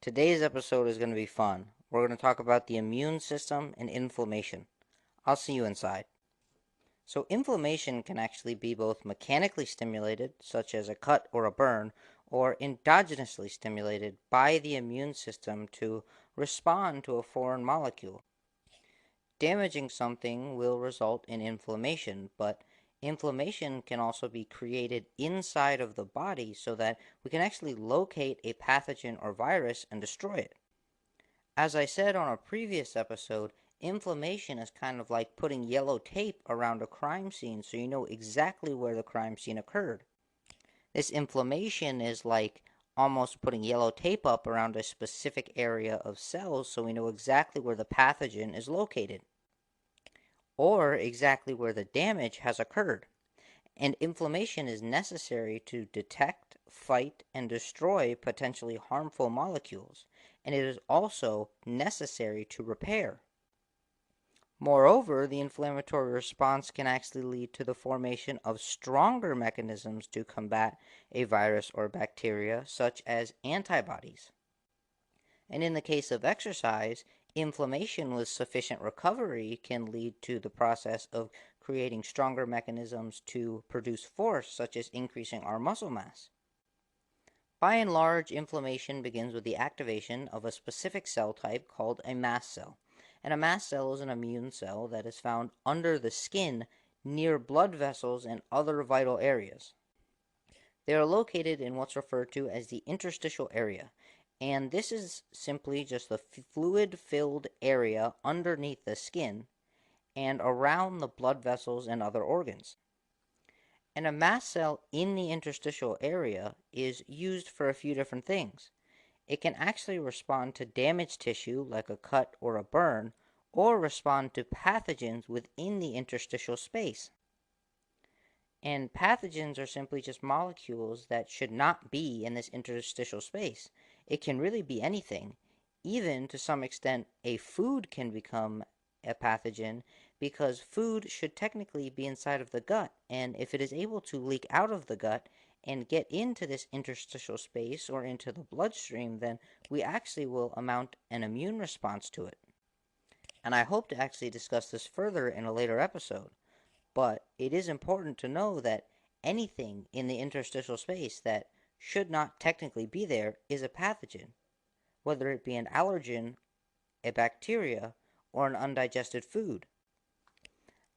Today's episode is going to be fun. We're going to talk about the immune system and inflammation. I'll see you inside. So, inflammation can actually be both mechanically stimulated, such as a cut or a burn, or endogenously stimulated by the immune system to respond to a foreign molecule. Damaging something will result in inflammation, but inflammation can also be created inside of the body so that we can actually locate a pathogen or virus and destroy it. As I said on a previous episode, inflammation is kind of like putting yellow tape around a crime scene so you know exactly where the crime scene occurred. This inflammation is like almost putting yellow tape up around a specific area of cells so we know exactly where the pathogen is located or exactly where the damage has occurred. And inflammation is necessary to detect, fight, and destroy potentially harmful molecules, and it is also necessary to repair. Moreover, the inflammatory response can actually lead to the formation of stronger mechanisms to combat a virus or bacteria, such as antibodies. And in the case of exercise, inflammation with sufficient recovery can lead to the process of creating stronger mechanisms to produce force, such as increasing our muscle mass. By and large, inflammation begins with the activation of a specific cell type called a mast cell. And a mast cell is an immune cell that is found under the skin near blood vessels and other vital areas. They are located in what's referred to as the interstitial area, and this is simply just the fluid-filled area underneath the skin and around the blood vessels and other organs. And a mast cell in the interstitial area is used for a few different things. It can actually respond to damaged tissue like a cut or a burn, or respond to pathogens within the interstitial space. And pathogens are simply just molecules that should not be in this interstitial space. It can really be anything. Even to some extent, a food can become a pathogen because food should technically be inside of the gut. And if it is able to leak out of the gut and get into this interstitial space or into the bloodstream, then we actually will mount an immune response to it. And I hope to actually discuss this further in a later episode. But it is important to know that anything in the interstitial space that should not technically be there is a pathogen, whether it be an allergen, a bacteria, or an undigested food.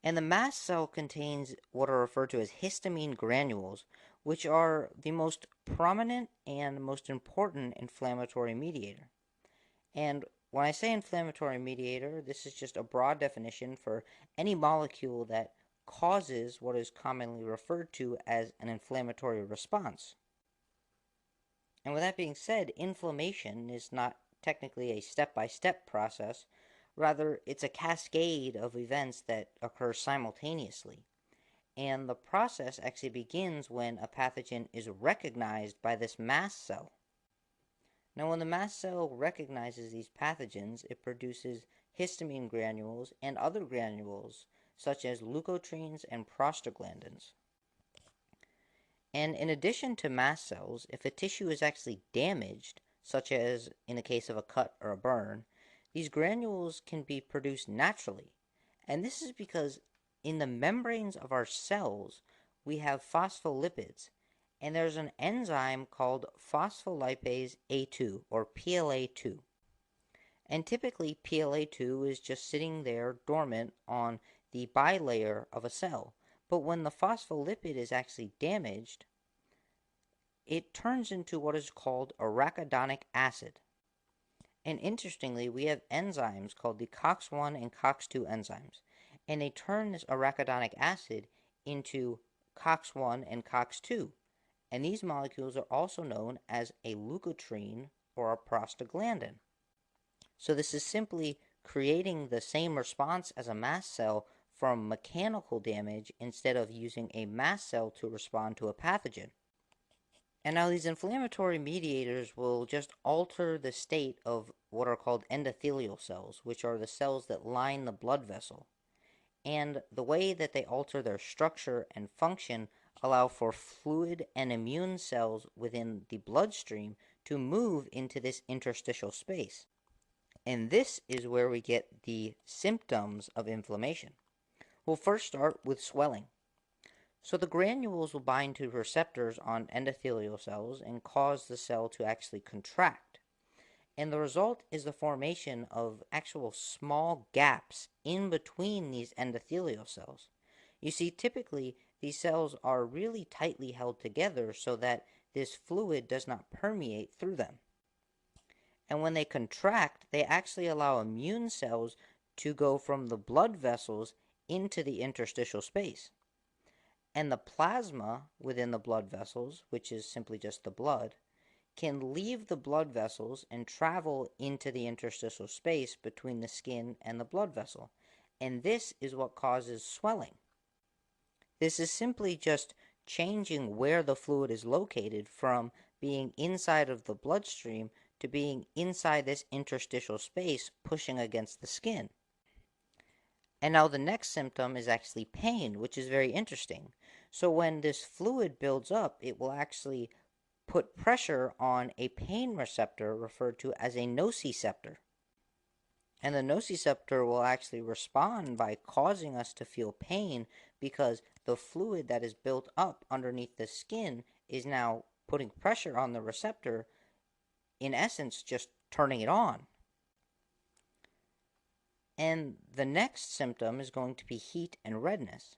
And the mast cell contains what are referred to as histamine granules, which are the most prominent and most important inflammatory mediator. And when I say inflammatory mediator, this is just a broad definition for any molecule that causes what is commonly referred to as an inflammatory response. And with that being said, inflammation is not technically a step-by-step process. Rather, it's a cascade of events that occur simultaneously. And the process actually begins when a pathogen is recognized by this mast cell. Now, when the mast cell recognizes these pathogens, it produces histamine granules and other granules, such as leukotrienes and prostaglandins. And in addition to mast cells, if a tissue is actually damaged, such as in the case of a cut or a burn, these granules can be produced naturally. And this is because in the membranes of our cells, we have phospholipids, and there's an enzyme called phospholipase A2 or PLA2. And typically, PLA2 is just sitting there dormant on the bilayer of a cell. But when the phospholipid is actually damaged, it turns into what is called arachidonic acid. And interestingly, we have enzymes called the COX-1 and COX-2 enzymes, and they turn this arachidonic acid into COX-1 and COX-2, and these molecules are also known as a leukotriene or a prostaglandin. So this is simply creating the same response as a mast cell from mechanical damage instead of using a mast cell to respond to a pathogen. And now these inflammatory mediators will just alter the state of what are called endothelial cells, which are the cells that line the blood vessel. And the way that they alter their structure and function allow for fluid and immune cells within the bloodstream to move into this interstitial space. And this is where we get the symptoms of inflammation. We'll first start with swelling. So the granules will bind to receptors on endothelial cells and cause the cell to actually contract. And the result is the formation of actual small gaps in between these endothelial cells. You see, typically, these cells are really tightly held together so that this fluid does not permeate through them. And when they contract, they actually allow immune cells to go from the blood vessels into the interstitial space. And the plasma within the blood vessels, which is simply just the blood, can leave the blood vessels and travel into the interstitial space between the skin and the blood vessel. And this is what causes swelling. This is simply just changing where the fluid is located from being inside of the bloodstream to being inside this interstitial space pushing against the skin. And now the next symptom is actually pain, which is very interesting. So when this fluid builds up, it will actually put pressure on a pain receptor referred to as a nociceptor. And the nociceptor will actually respond by causing us to feel pain because the fluid that is built up underneath the skin is now putting pressure on the receptor, in essence, just turning it on. And the next symptom is going to be heat and redness.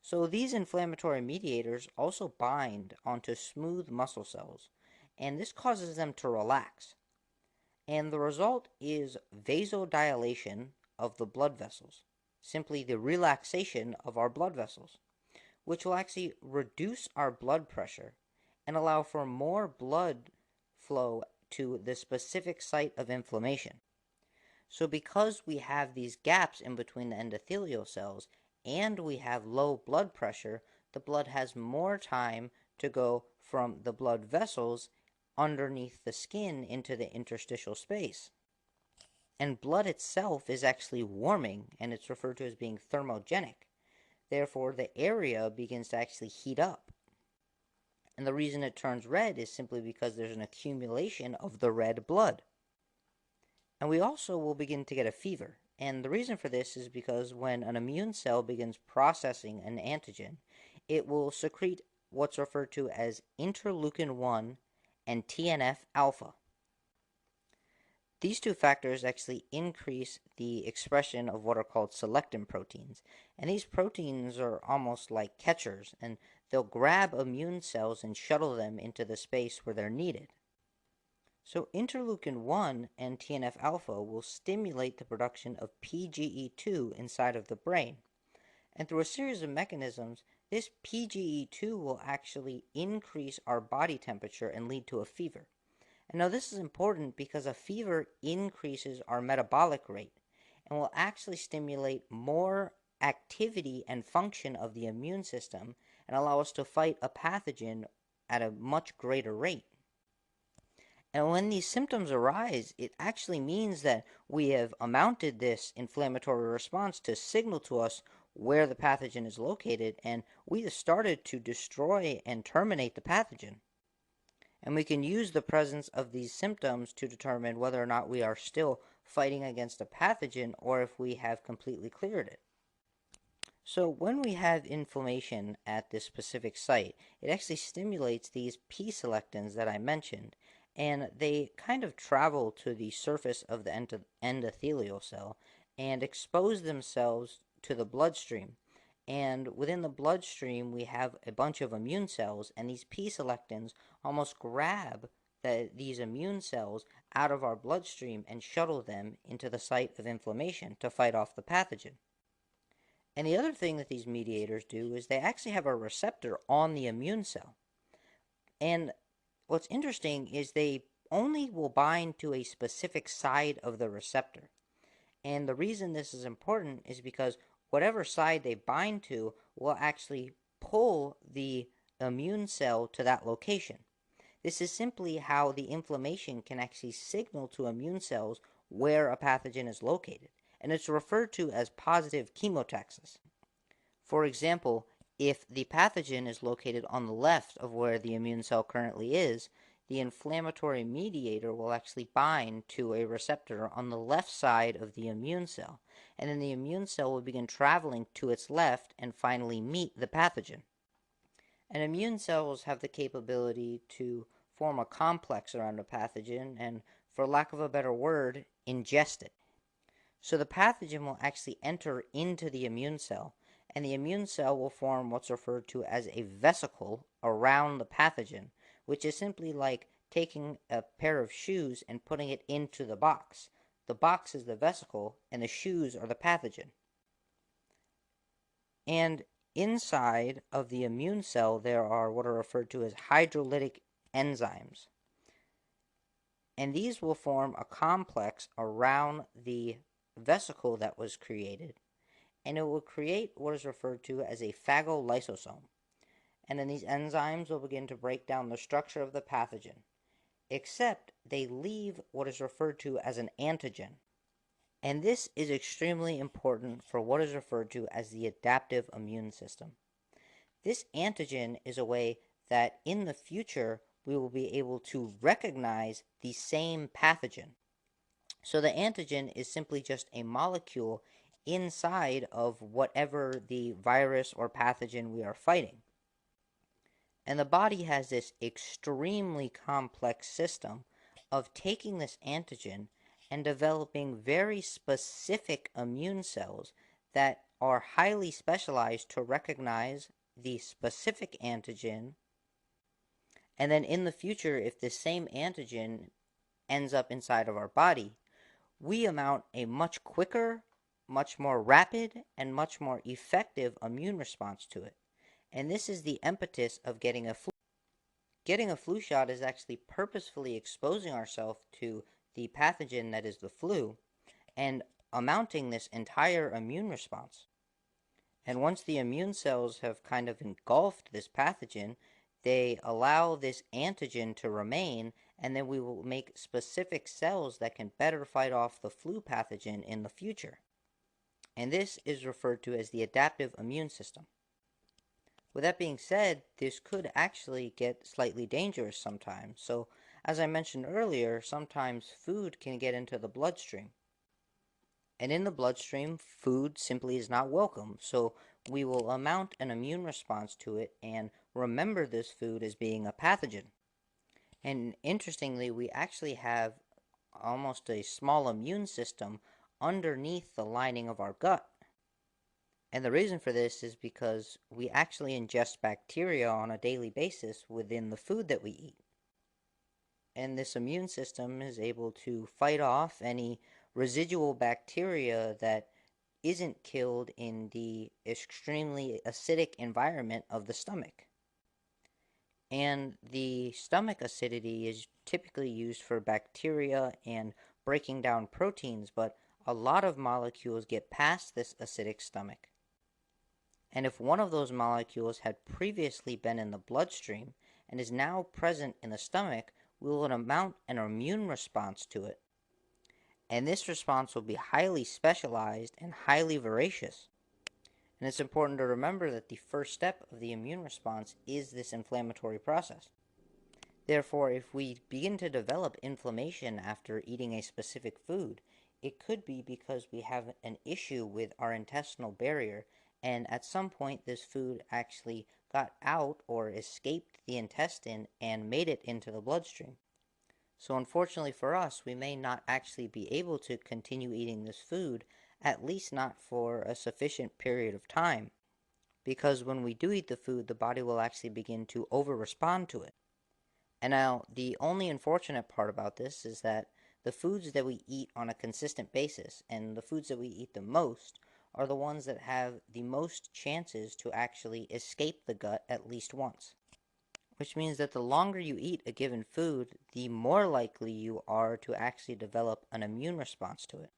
So these inflammatory mediators also bind onto smooth muscle cells, and this causes them to relax. And the result is vasodilation of the blood vessels, simply the relaxation of our blood vessels, which will actually reduce our blood pressure and allow for more blood flow to the specific site of inflammation. So because we have these gaps in between the endothelial cells and we have low blood pressure, the blood has more time to go from the blood vessels underneath the skin into the interstitial space. And blood itself is actually warming, and it's referred to as being thermogenic. Therefore, the area begins to actually heat up. And the reason it turns red is simply because there's an accumulation of the red blood. And we also will begin to get a fever. And the reason for this is because when an immune cell begins processing an antigen, it will secrete what's referred to as interleukin 1 and TNF alpha. These two factors actually increase the expression of what are called selectin proteins. And these proteins are almost like catchers, and they'll grab immune cells and shuttle them into the space where they're needed. So interleukin 1 and TNF alpha will stimulate the production of PGE2 inside of the brain. And through a series of mechanisms, this PGE2 will actually increase our body temperature and lead to a fever. And now this is important because a fever increases our metabolic rate and will actually stimulate more activity and function of the immune system and allow us to fight a pathogen at a much greater rate. And when these symptoms arise, it actually means that we have mounted this inflammatory response to signal to us where the pathogen is located, and we have started to destroy and terminate the pathogen. And we can use the presence of these symptoms to determine whether or not we are still fighting against a pathogen or if we have completely cleared it. So when we have inflammation at this specific site, it actually stimulates these P-selectins that I mentioned, and they kind of travel to the surface of the endothelial cell and expose themselves to the bloodstream. And within the bloodstream, we have a bunch of immune cells, and these P-selectins almost grab these immune cells out of our bloodstream and shuttle them into the site of inflammation to fight off the pathogen. And the other thing that these mediators do is they actually have a receptor on the immune cell. And what's interesting is they only will bind to a specific side of the receptor. And the reason this is important is because whatever side they bind to will actually pull the immune cell to that location. This is simply how the inflammation can actually signal to immune cells where a pathogen is located, and it's referred to as positive chemotaxis. For example, if the pathogen is located on the left of where the immune cell currently is, the inflammatory mediator will actually bind to a receptor on the left side of the immune cell, and then the immune cell will begin traveling to its left and finally meet the pathogen. And immune cells have the capability to form a complex around a pathogen and, for lack of a better word, ingest it. So the pathogen will actually enter into the immune cell, and the immune cell will form what's referred to as a vesicle around the pathogen, which is simply like taking a pair of shoes and putting it into the box. The box is the vesicle, and the shoes are the pathogen. And inside of the immune cell, there are what are referred to as hydrolytic enzymes. And these will form a complex around the vesicle that was created, and it will create what is referred to as a phagolysosome. And then these enzymes will begin to break down the structure of the pathogen, except they leave what is referred to as an antigen. And this is extremely important for what is referred to as the adaptive immune system. This antigen is a way that in the future we will be able to recognize the same pathogen. So the antigen is simply just a molecule inside of whatever the virus or pathogen we are fighting. And the body has this extremely complex system of taking this antigen and developing very specific immune cells that are highly specialized to recognize the specific antigen. And then in the future, if this same antigen ends up inside of our body, we mount a much quicker, much more rapid, and much more effective immune response to it. And this is the impetus of getting a flu. Getting a flu shot is actually purposefully exposing ourselves to the pathogen that is the flu and amounting this entire immune response. And once the immune cells have kind of engulfed this pathogen, they allow this antigen to remain, and then we will make specific cells that can better fight off the flu pathogen in the future. And this is referred to as the adaptive immune system. With that being said, this could actually get slightly dangerous sometimes. So, as I mentioned earlier, sometimes food can get into the bloodstream. And in the bloodstream, food simply is not welcome. So, we will mount an immune response to it and remember this food as being a pathogen. And interestingly, we actually have almost a small immune system underneath the lining of our gut. And the reason for this is because we actually ingest bacteria on a daily basis within the food that we eat. And this immune system is able to fight off any residual bacteria that isn't killed in the extremely acidic environment of the stomach. And the stomach acidity is typically used for bacteria and breaking down proteins, but a lot of molecules get past this acidic stomach. And if one of those molecules had previously been in the bloodstream and is now present in the stomach, we will mount an immune response to it. And this response will be highly specialized and highly voracious. And it's important to remember that the first step of the immune response is this inflammatory process. Therefore, if we begin to develop inflammation after eating a specific food, it could be because we have an issue with our intestinal barrier, and at some point this food actually got out or escaped the intestine and made it into the bloodstream. So unfortunately for us, we may not actually be able to continue eating this food, at least not for a sufficient period of time, because when we do eat the food, the body will actually begin to over-respond to it. And now, the only unfortunate part about this is that the foods that we eat on a consistent basis, and the foods that we eat the most, are the ones that have the most chances to actually escape the gut at least once. Which means that the longer you eat a given food, the more likely you are to actually develop an immune response to it.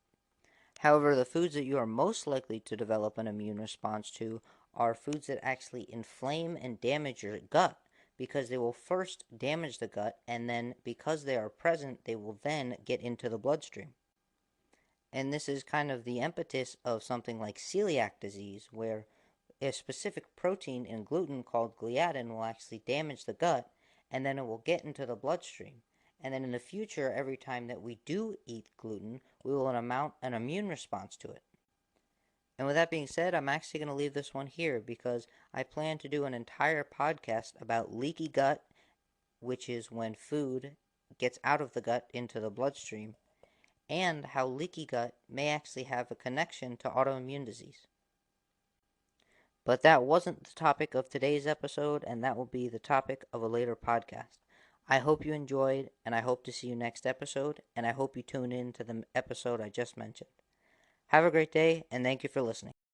However, the foods that you are most likely to develop an immune response to are foods that actually inflame and damage your gut, because they will first damage the gut, and then because they are present, they will then get into the bloodstream. And this is kind of the impetus of something like celiac disease, where a specific protein in gluten called gliadin will actually damage the gut, and then it will get into the bloodstream. And then in the future, every time that we do eat gluten, we will mount an immune response to it. And with that being said, I'm actually going to leave this one here because I plan to do an entire podcast about leaky gut, which is when food gets out of the gut into the bloodstream, and how leaky gut may actually have a connection to autoimmune disease. But that wasn't the topic of today's episode, and that will be the topic of a later podcast. I hope you enjoyed, and I hope to see you next episode, and I hope you tune in to the episode I just mentioned. Have a great day, and thank you for listening.